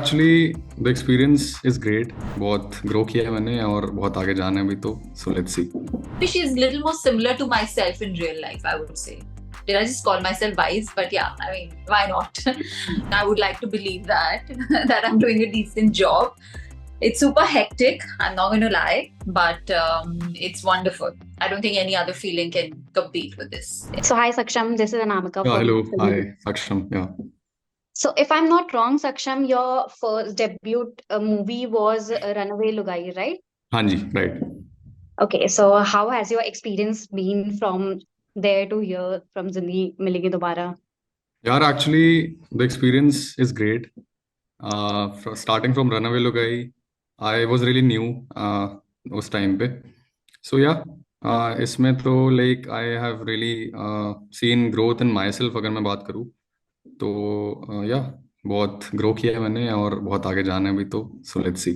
Actually the experience is great. बहुत grow किया है मैंने और बहुत आगे जाना है अभी तो, so let's see. She's a little more similar to myself in real life, I would say. Did I just call myself wise? But yeah, I mean, why not? I would like to believe that that I'm doing a decent job. It's super hectic, I'm not going to lie, but it's wonderful. I don't think any other feeling can compete with this. So hi Saksham, this is Anamika या hello, from hi Filmibeat. सक्षम। या So if I'm not wrong, Saksham, your first debut movie was Runaway Lugai, right? हाँ जी, right. Okay, so how has your experience been from there to here, from Zindagi Milegi Dobara? यार actually the experience is great. Starting from runaway लुगाई, I was really new उस time पे। सो या इसमें तो like I have really seen growth in my self. अगर मैं बात करूँ तो या बहुत ग्रो किया है मैंने और बहुत आगे जाना है अभी तो, सो लेट्स सी।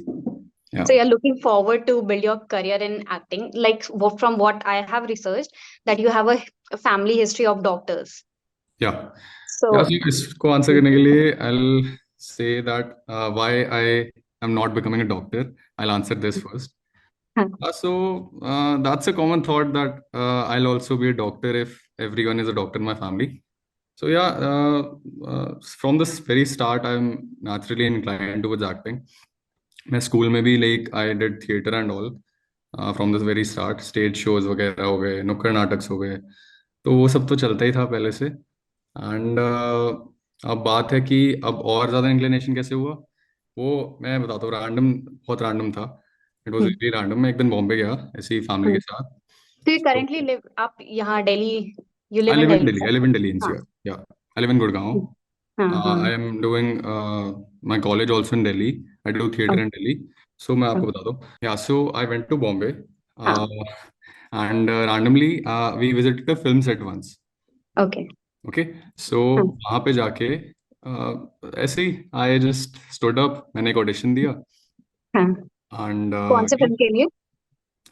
या So you're looking forward to build your career in acting. Like from what I have researched, that you have a family history of doctors. या या So सो इसको आंसर करने के लिए I will say that why I am not becoming a doctor. I will answer this first. huh, So that's a common thought that I'll also be a doctor if everyone is a doctor in my family. So yeah, from this very start, I'm naturally inclined towards acting. मैं school में भी like I did theatre and all from this very start. Stage shows वगैरह हो गए, नुक्कड़ नाटक हो गए, तो वो सब तो चलता ही था पहले से। एंड अब बात है कि अब और ज़्यादा इंक्लिनेशन कैसे हुआ, वो मैं बताता हूँ। रैंडम, बहुत रैंडम था। It was hmm, really random. मैं एक दिन बॉम्बे गया ऐसे ही फैमिली hmm. के साथ। So you तो currently live up यहाँ Delhi. You I live in live in Delhi, Delhi, I right? Live in Delhi हाँ, एनसीआर। या आई लिव इन गुड़गांव। हाँ, हाँ. I am doing my college also in Delhi. I do theatre in Delhi. So मैं आपको Okay. बता दूँ, या so I went to Bombay हाँ, and randomly we visited the film set once. okay. Okay, so हाँ, वहाँ पे जाके ऐसे ही आई जस्ट स्टूड अप, मैंने एक ऑडिशन दिया हाँ. एंड कौन से फिल्म के लिए?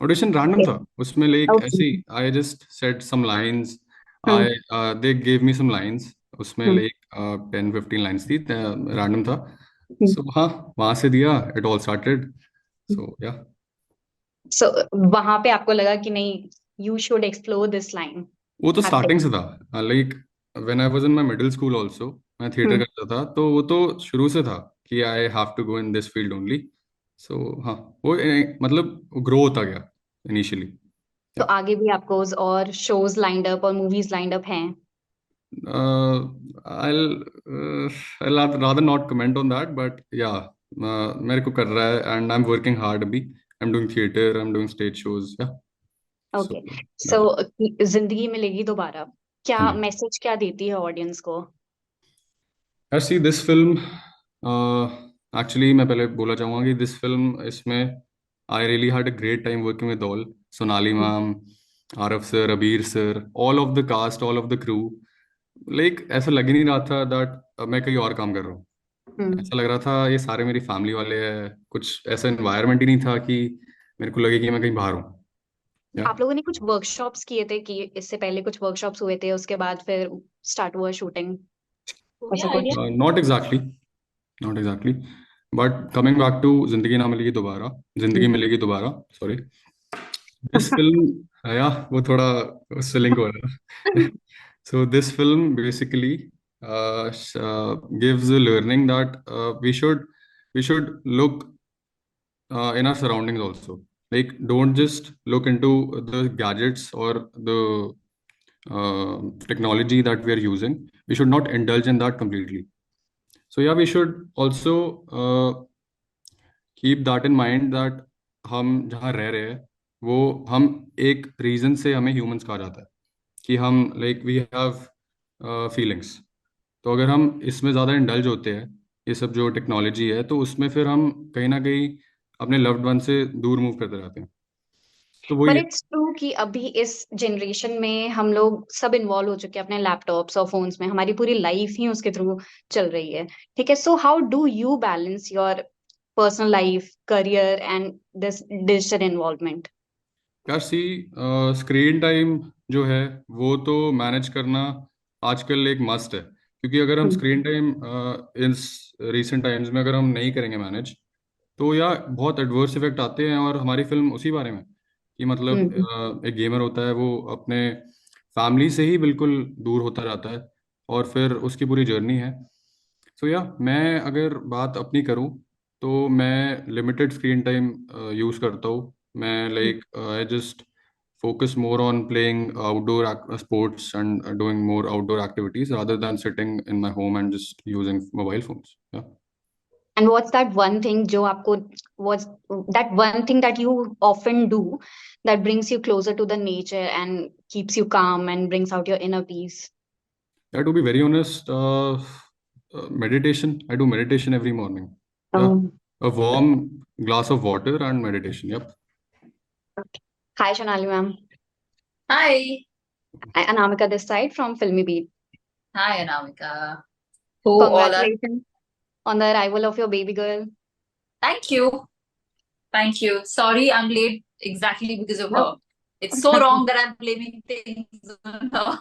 ऑडिशन रैंडम था। उसमें लाइक ओके. ऐसे ही I just said some lines. Hmm. I they gave me some lines. उसमें हम्म. लाइक 10-15 लाइंस थी, रैंडम था। हम्म. सो हाँ, वहाँ से दिया, इट ऑल स्टार्टेड। सो या सो वहां पे आपको लगा कि नहीं, you should explore this line वो तो स्टार्टिंग एक्टिंग? से था। Like when I was in my middle school also, मैं थिएटर हम्म. करता था, तो वो तो शुरू से था कि I have to go in this field only. So हाँ, वो मतलब ग्रो होता गया इनिशियली। तो आगे भी आपको और शोज लाइंड अप और मूवीज लाइंड अप हैं? I'll rather not comment on that, but yeah, मेरे को कर रहा है and I'm working hard अभी. I'm doing theater, I'm doing stage shows, yeah. So okay. So yeah. जिंदगी मिलेगी दोबारा हाँ क्या जी। मैसेज क्या देती है ऑडियंस को? यार सी दिस फिल्म, एक्चुअली मैं पहले बोला चाहूँगा कि दिस फिल्म, इसमें I really had a great time working with all Sonali ma'am, Aarav sir, Abir sir, all of the cast, all of the crew. Like ऐसा लग ही नहीं रहा था दैट मैं कहीं और काम कर रहा हूँ। हम्म. ऐसा लग रहा था ये सारे मेरी फैमिली वाले हैं। कुछ ऐसा एनवायरनमेंट ही नहीं था कि मेरे को लगे कि मैं कहीं बाहर हूँ। या आप लोगों ने कुछ वर्कशॉप्स किए थे कि इससे पहले कुछ वर्कशॉप्स हुए थे, उसके बाद फिर स्टार्ट हुआ शूटिंग, ऐसा कुछ? Not exactly, not exactly, but coming back to Zindagi Na मिलेगी दोबारा, जिंदगी हम्म. मिलेगी दोबारा, सॉरी। दिस फिल्म, या वो थोड़ा उससे लिंक हो रहा है। So this film basically gives a learning that we should look in our surroundings also. Like, don't just look into the gadgets or the technology that we are using. We should not indulge in that completely. So yeah, we should also keep that in mind that हम जहाँ रह रहे हैं, वो हम एक reason से हमें ह्यूमंस कहा जाता है कि हम लाइक वी हैव फीलिंग्स। तो अगर हम इसमें ज़्यादा इंडल्ज होते हैं, ये सब जो टेक्नोलॉजी है, तो उसमें फिर हम कहीं ना कहीं अपने लव्ड वन से दूर मूव करते रहते हैं। तो वही पर है। इट्स ट्रू कि अभी इस जनरेशन में हम लोग सब इन्वॉल्व हो चुके हैं अपने लैपटॉप्स और फोन्स में, हमारी पूरी लाइफ ही उसके थ्रू चल रही है. ठीक है, so how do you balance your personal life, career and this digital involvement? यार सी, स्क्रीन टाइम जो है वो तो मैनेज करना आजकल एक मस्ट है। क्योंकि अगर हम हम्म, स्क्रीन टाइम इस रिसेंट टाइम्स में अगर हम नहीं करेंगे मैनेज, तो या बहुत एडवर्स इफेक्ट आते हैं। और हमारी फिल्म उसी बारे में कि मतलब हम्म, एक गेमर होता है, वो अपने फैमिली से ही बिल्कुल दूर होता जाता है, और फिर उसकी पूरी जर्नी है। सो या मैं अगर बात अपनी करूं, तो मैं लिमिटेड स्क्रीन टाइम यूज़ करता हूँ। मैं like I just focus more on playing outdoor sports and doing more outdoor activities rather than sitting in my home and just using mobile phones. Yeah. And what's that one thing जो आपको what's that one thing that you often do that brings you closer to the nature and keeps you calm and brings out your inner peace? Yeah, to be very honest, meditation. I do meditation every morning. Yeah. Um, A warm glass of water and meditation. Yep. Hi, Sonnalli ma'am. Hi. Anamika this side from Filmibeat. Hi, Anamika. Who all are. Congratulations on the arrival of your baby girl. Thank you. Thank you. Sorry, I'm late exactly because of No, her. It's so wrong that I'm blaming things on her.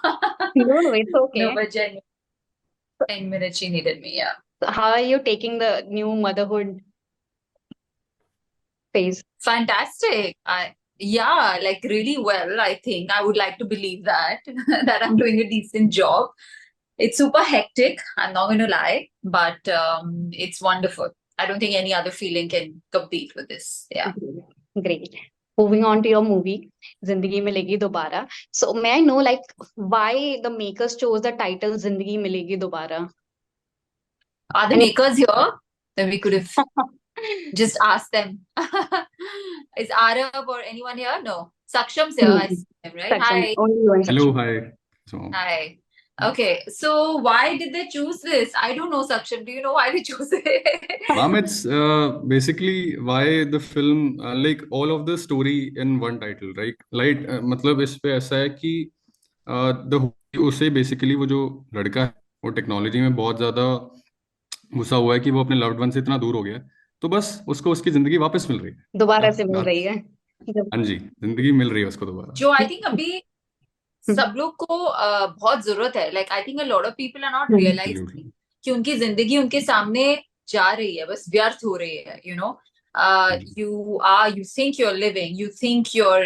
no, it's No, okay. but genuinely, 10 minutes she needed me. Yeah. So how are you taking the new motherhood phase? Fantastic. Yeah, like really well, I think. I would like to believe that that I'm doing a decent job. It's super hectic, I'm not going to lie, but it's wonderful. I don't think any other feeling can compete with this. Yeah. Great. Moving on to your movie, Zindagi Milegi Dobara. So may I know like why the makers chose the title Zindagi Milegi Dobara? Are the And makers here? Then we could have just asked them. Is Aarrav or anyone here? No. Saksham's here, I see him, right? Saksham, Hi. only you and Hello, Saksham. hi. So, Hi. Okay, so why did they choose this? I don't know, Saksham. Do you know why they chose it? ma'am, it's basically why the film, like all of the story in one title, right? Like, मतलब इस पे ऐसा है कि the उसे basically वो जो लड़का है, वो टेक्नोलॉजी में बहुत ज्यादा घुसा हुआ है कि वो अपने लव्ड वन से इतना दूर हो गया है, तो बस उसको उसकी जिंदगी वापस मिल रही है। दोबारा से मिल रही That's- है जब हाँ जी, जिंदगी मिल रही है उसको दोबारा। जो आई थिंक अभी सब लोग को बहुत जरूरत है. Like I think a lot of people are not absolutely. Realising कि उनकी जिंदगी उनके सामने जा रही है, बस व्यर्थ हो रही है. हाँ जी। you think you're living, you think you're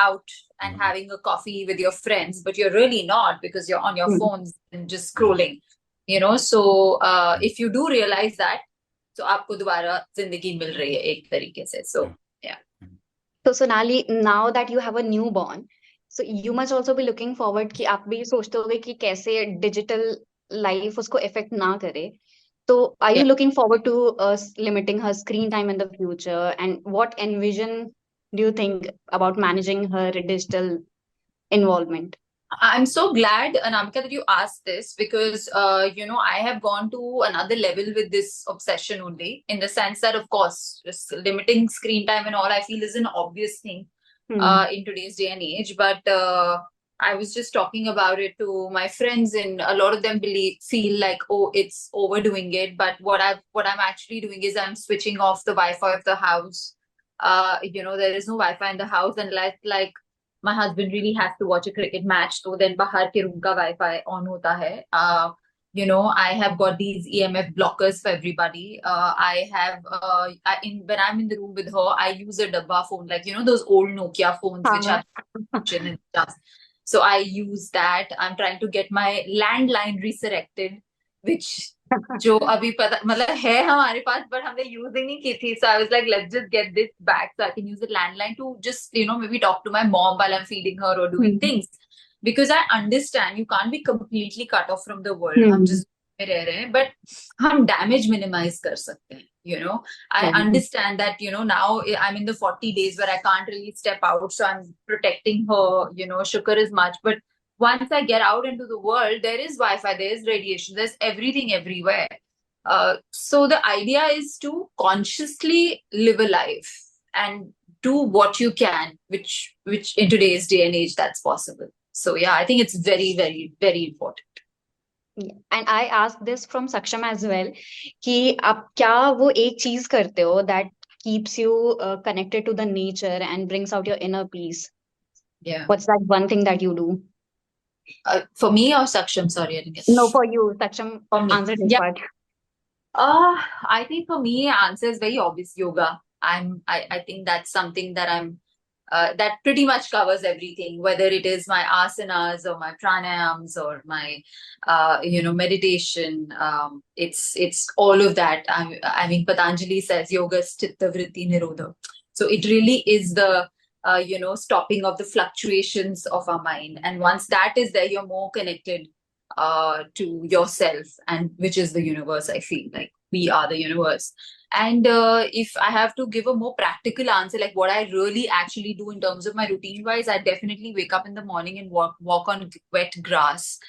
out and having a coffee with your friends, but you're really not, because you're on your phones and just scrolling. So if you do realize that, तो आपको दोबारा जिंदगी मिल रही है एक तरीके से. So yeah. तो Sonali, now that you have a newborn, so you must also be looking forward कि आप भी सोचते होगे कि कैसे डिजिटल लाइफ उसको इफेक्ट ना करे. So are you Yeah. looking forward to limiting her screen time in the future, and what envision do you think about managing her digital involvement? I'm so glad, Anamika, that you asked this, because I have gone to another level with this obsession only, in the sense that, of course, just limiting screen time and all, I feel is an obvious thing Hmm. in today's day and age. But I was just talking about it to my friends, and a lot of them feel like, oh, it's overdoing it. But what I'm actually doing is I'm switching off the Wi-Fi of the house. There is no Wi-Fi in the house, and like my husband really has to watch a cricket match, so then bahar ke room ka Wi-Fi on hota hai. I have got these EMF blockers for everybody. I have when I'm in the room with her, I use a dabba phone, like those old Nokia phones which हाँ. have function and stuff. So I use that. I'm trying to get my landline resurrected, which जो अभी पता मतलब है हमारे पास, but हमने use ही नहीं की थी. So I was like, let's just get this back so I can use the landline to just maybe talk to my mom while I'm feeding her or doing Hmm. things, because I understand you can't be completely cut off from the world. हम Hmm. just में रह रहे हैं, but हम damage minimize कर सकते हैं. I understand that now I'm in the 40 days where I can't really step out, so I'm protecting her, shukar as much. But once I get out into the world, there is Wi-Fi, there is radiation, there's everything everywhere. So the idea is to consciously live a life and do what you can, which in today's day and age that's possible. So yeah, I think it's very, very, very important. Yeah. And I asked this from Saksham as well कि आप क्या वो एक चीज करते हो that keeps you connected to the nature and brings out your inner peace? Yeah. What's that one thing that you do? For me or Saksham? Sorry, I didn't get No, for you, Saksham, For me. answer this Yeah. part. I think for me, answer is very obvious. Yoga. I think that's something that that pretty much covers everything, whether it is my asanas or my pranayams or my, meditation. It's all of that. I mean, Patanjali says yoga is chitta vritti nirodha. So it really is the, stopping of the fluctuations of our mind. And once that is there, you're more connected to yourself, and which is the universe. I feel like we are the universe. And if I have to give a more practical answer, like what I really actually do in terms of my routine wise, I definitely wake up in the morning and walk on wet grass,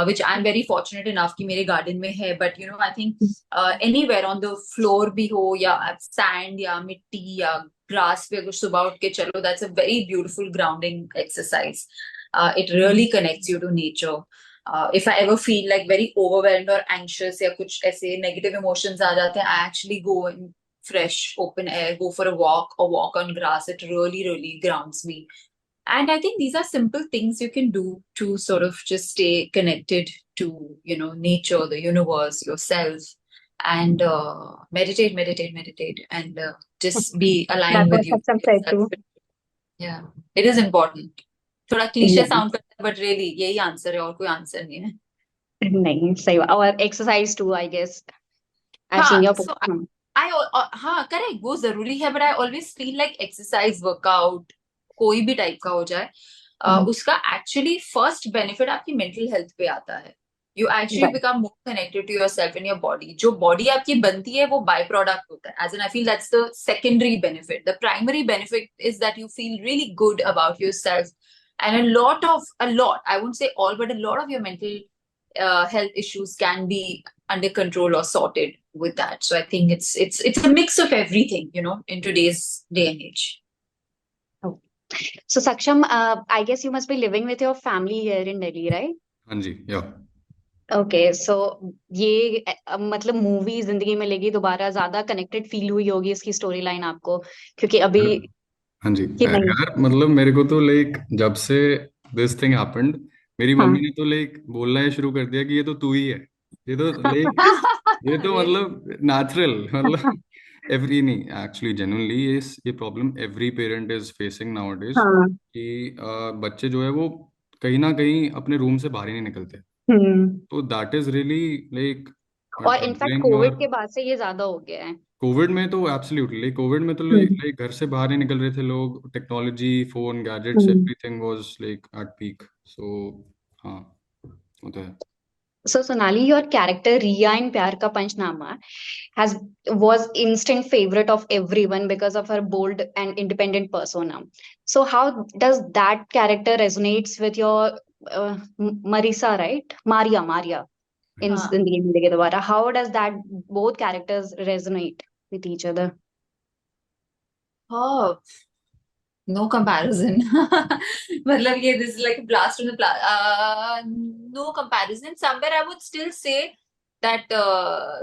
which I'm very fortunate enough कि मेरे garden में है. But I think anywhere on the floor भी हो या sand या मिट्टी या grass पे अगर सुबह उठ के चलो, that's a very beautiful grounding exercise. It really connects you to nature. If I ever feel like very overwhelmed or anxious या कुछ ऐसे negative emotions आ जाते हैं, I actually go in fresh open air, go for a walk or walk on grass. It really, really grounds me. And I think these are simple things you can do to sort of just stay connected to, nature, the universe, yourself, and meditate, and just be aligned That's with what you. Saksham said too. Yeah, it is important. थोड़ा cliché Yeah. Sound करता है, but really यही answer है, और कोई answer नहीं है. नहीं सही बात. और exercise too I guess. I've seen हाँ, your so post. हाँ करेक्ट, वो जरूरी है, but I always feel like exercise workout कोई भी टाइप का हो जाए, उसका एक्चुअली फर्स्ट बेनिफिट आपकी मेंटल हेल्थ पे आता है. You actually Right. Become more connected to your self and your body. जो बॉडी आपकी बनती है वो बाय प्रोडक्ट होता है. As an I feel that's the secondary benefit. The primary benefit is that you feel really good about your self, and a lot, I won't say all, but a lot of your mental health issues can be under control or sorted with that. So I think it's a mix of everything, in today's day and age. Oh. So Saksham, I guess you must be living with your family here in Delhi, right? हाँ जी, या Okay, so ये मतलब movie जिंदगी मिलेगी दोबारा ज्यादा connected feel हुई होगी इसकी स्टोरी लाइन आपको, क्योंकि अभी हाँ जी. कि नहीं. यार मतलब मेरे को तो लाइक जब से दिस थिंग हैपेंड, मेरी हाँ. मम्मी ने तो लाइक बोलना ही शुरू कर दिया कि ये तो तू ही है, ये तो लाइक ये तो Really? मतलब नेचुरल, मतलब एवरी नहीं, एक्चुअली जेन्युइनली ये problem every parent is facing nowadays, हाँ. कि बच्चे जो है वो कहीं ना कहीं अपने रूम से बाहर ही नहीं निकलते. हम्म. तो दैट इज रियली लाइक और इनफैक्ट ट्रबलिंग. कोविड और के बाद से ये ज्यादा हो गया है. कोविड में तो एब्सोल्युटली, कोविड में तो हम्म. लाइक घर से बाहर नहीं निकल रहे थे लोग, technology, phone, gadgets, hmm. Everything was like at peak. So हाँ, वो तो है. So Sonali, your character Riya in Pyar Ka Punchnama has was instant favorite of everyone because of her bold and independent persona. So how does that character resonates with your Marisa, right? Maria in हाँ. Zindagi Milegi Dobara. How does that both characters resonate with each other? Oh, no comparison. मतलब ये this is like a blast from the past. No comparison. Somewhere I would still say that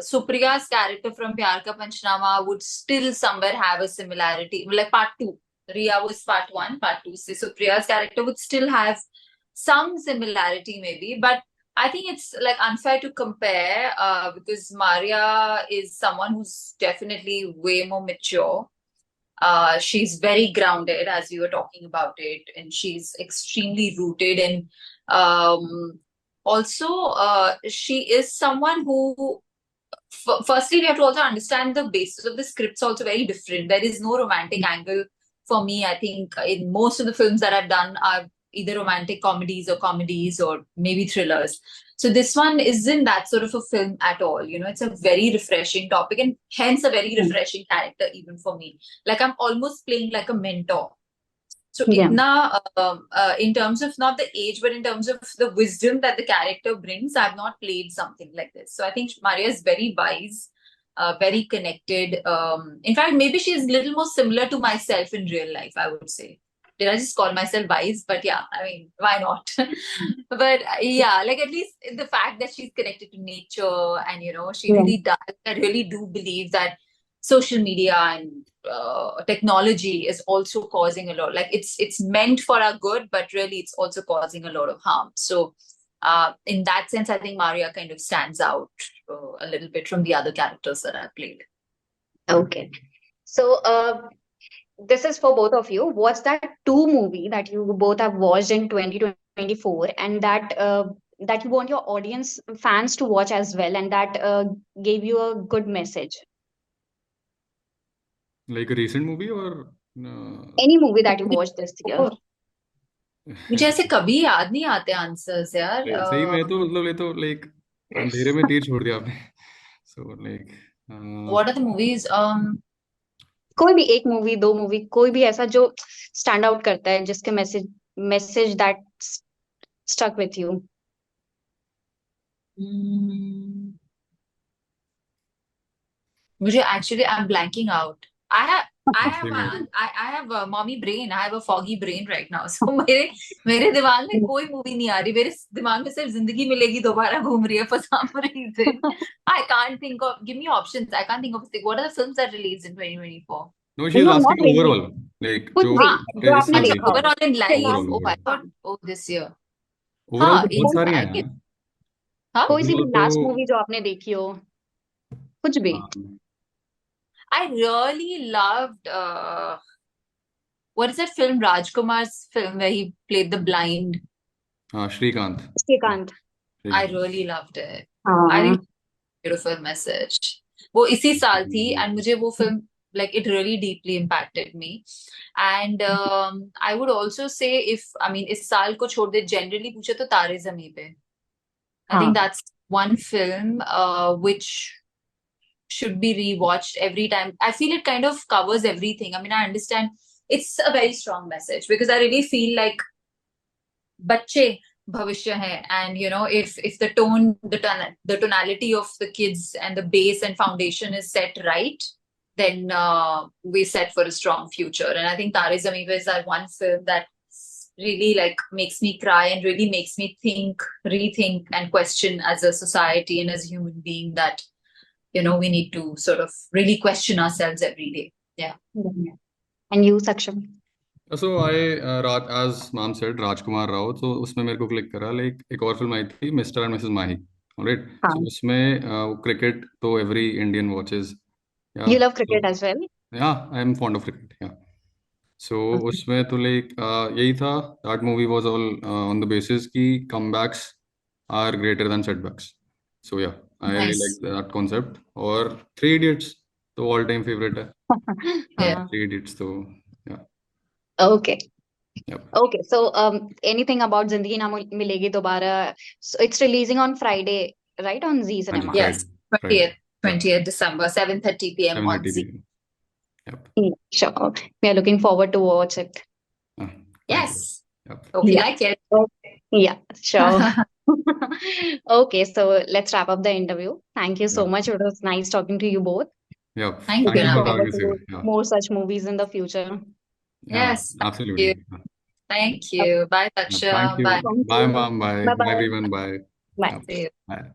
Supriya's character from Pyar Ka Punchnama would still somewhere have a similarity. Like part two, Riya was part one, part two. So Supriya's character would still have some similarity maybe, but I think it's like unfair to compare because Maria is someone who's definitely way more mature. She's very grounded, as we were talking about it, and she's extremely rooted. And also, she is someone who, firstly, we have to also understand the basis of the script's also very different. There is no romantic angle for me. I think in most of the films that I've done are either romantic comedies or maybe thrillers. So this one isn't that sort of a film at all. It's a very refreshing topic and hence a very refreshing character even for me. Like I'm almost playing like a mentor. So Yeah. in terms of not the age, but in terms of the wisdom that the character brings, I've not played something like this. So I think Maria is very wise, very connected. In fact, maybe she's a little more similar to myself in real life, I would say. Did I just call myself wise? But yeah, I mean, why not? But yeah, like at least the fact that she's connected to nature and, she Yeah. really does. I really do believe that social media and technology is also causing a lot. Like it's meant for our good, but really it's also causing a lot of harm. So in that sense, I think Maria kind of stands out a little bit from the other characters that I've played. Okay. So, this is for both of you. What's that two movie that you both have watched in 2024 and that you want your audience fans to watch as well, and that gave you a good message? Like a recent movie or Any movie that you watched this year? मुझे ऐसे कभी याद नहीं आते answers यार. सही में तो मतलब ये तो लाइक अंधेरे में तीर छोड़ दिया आपने. So like What are the movies? कोई भी एक मूवी, दो मूवी, कोई भी ऐसा जो स्टैंड आउट करता है, जिसके message that stuck with you. मुझे actually I'm blanking out. I सही में have a mommy brain. I have a foggy brain right now. So मेरे दिमाग में कोई मूवी नहीं आ रही. मेरे दिमाग में सिर्फ जिंदगी मिलेगी दोबारा घूम रही है for some reason. I can't think of. Give me options. I can't think of. What are the films that released in 2024? No, she is No, not asking really. overall. Like कुछ जो भी आपके जो इस आपने साल देखा हो. Overall in life. Overall, Oh, I overall. thought. Oh, this year. Overall हाँ, तो बहुत सारी हैं I यार. हाँ. कोई सी भी Overall तो लास्ट मूवी जो आपने देखी हो, कुछ भी. I really loved what is that film, Rajkumar's film where he played the blind? हाँ Shrikant. Shrikant. I really loved it. I हाँ. think beautiful message. वो इसी साल थी and मुझे वो film like it really deeply impacted me. And I would also say इस साल को छोड़ दे generally पूछे तो तारे ज़मीं पे. I think that's one film which should be rewatched every time. I feel it kind of covers everything. I mean, I understand it's a very strong message because I really feel like बच्चे भविष्य हैं, and you know, if the tonality of the kids and the base and foundation is set right, then we're set for a strong future. And I think Tare Zameen Pe is that one film that really like makes me cry and really makes me think, rethink and question as a society and as a human being that, you know, we need to sort of really question ourselves every day. Yeah. And you, Saksham? So as ma'am said, Rajkumar Rao. So उसमें मेरे को click करा like एक और film आई थी mister and missus Mahi. Alright. So उसमें cricket तो every Indian watches. You love cricket as well? Yeah, I am fond of cricket. Yeah. So उसमें तो लाइक यही था. That movie was all on the basis कि comebacks are greater than setbacks. So yeah, I really like that concept. और Three Idiots तो all time favorite है. Yeah. Three Idiots तो yeah. Okay. Yep. Okay. So anything about Zindagi Milegi Dobara? So it's releasing on Friday, right? On Z Cinema. Yes. 20th December, 7:30 p.m. on 7:30 Z. PM. Yep. Sure. We are looking forward to watch it. Yes. Yep. Hope you like it. Yeah, sure. Okay, so let's wrap up the interview. Thank you so much. It was nice talking to you both. Yep. Thank you. you for Looking having forward us here. to more such movies in the future. Yes. Absolutely. Thank you. Bye, Saksham. Thank you. Bye. Bye, ma'am. Bye. Bye-bye. Bye, everyone. Bye. Bye. Yep. See you. Bye.